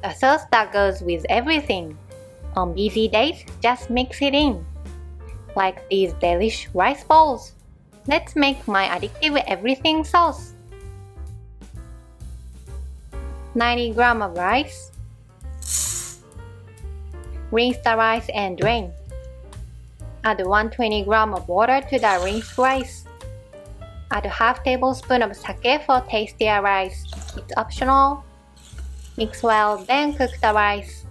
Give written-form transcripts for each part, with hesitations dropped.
the sauce that goes with everything. On busy days, just mix it in. Like these delish rice balls. Let's make my Addictive Everything Sauce. 90 grams of rice. Rinse the rice and drain. Add 120 grams of water to the rinsed rice. Add half tablespoon of sake for tastier rice. It's optional. Mix well, then cook the rice.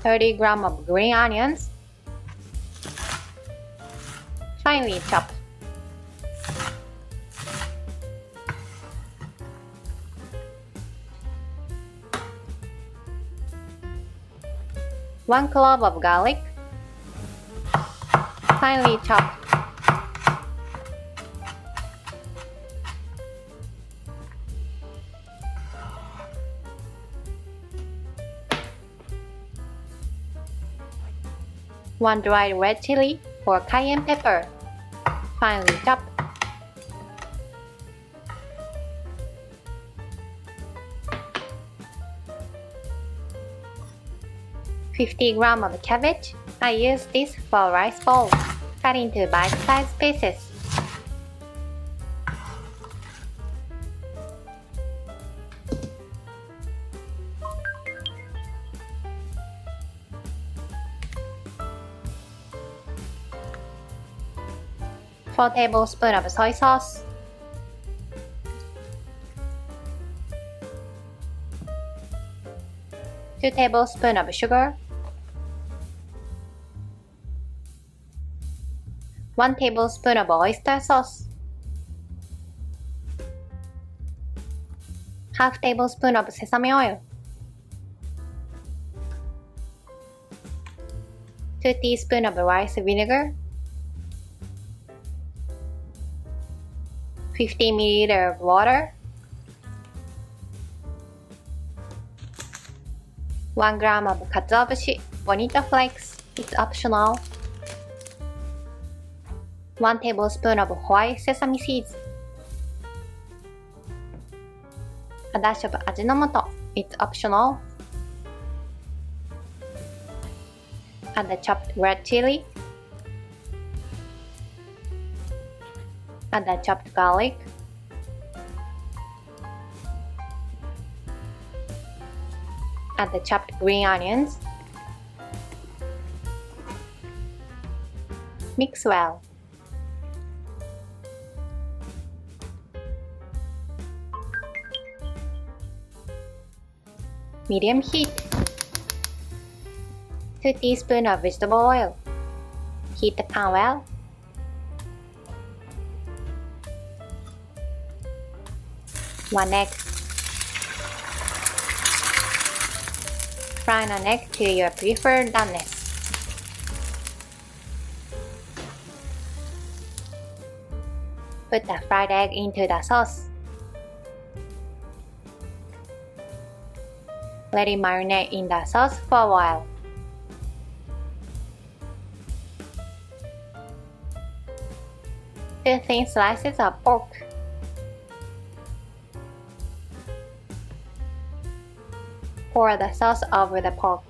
$30 grams of green onions. Finely chopped. One clove of garlic. Finely chopped. One dried red chili or cayenne pepper. Finely chopped. $50 grams of cabbage. I use this for rice balls. Cut into bite-sized pieces. Four tablespoons of soy sauce. Two tablespoons of sugar. 1 tablespoon of oyster sauce. Half tablespoon of sesame oil. 2 teaspoons of rice vinegar. 50 ml of water. 1 gram of katsuobushi, bonito flakes. It's optional. 1 tablespoon of white sesame seeds. A dash of ajinomoto. It's optional. Add the chopped red chili. Add the chopped garlic. Add the chopped green onions. Mix well. Medium heat. 2 teaspoons of vegetable oil. Heat the pan well. One egg. Fry an egg to your preferred doneness. Put the fried egg into the sauce. Let it marinate in the sauce for a while. Two thin slices of pork. Pour the sauce over the pork.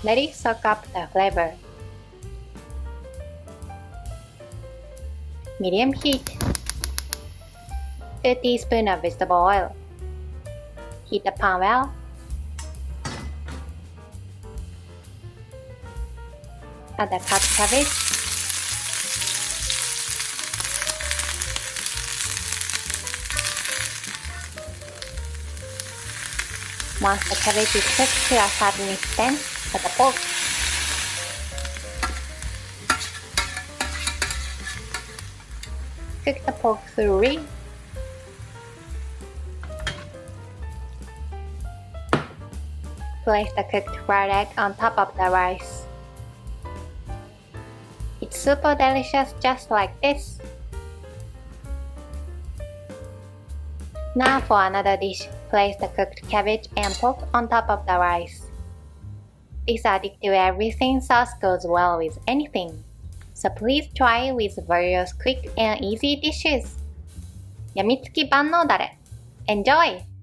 Let it soak up the flavor. Medium heat. 2 teaspoons of vegetable oil. Heat the pan well. Add the cut cabbage. Once the cabbage is cooked to a certain extent, add the pork. Cook the pork thoroughly. Place the cooked fried egg on top of the rice. It's super delicious just like this. Now for another dish, place the cooked cabbage and pork on top of the rice. This addictive everything sauce goes well with anything. So please try it with various quick and easy dishes. やみつき万能だれ Enjoy!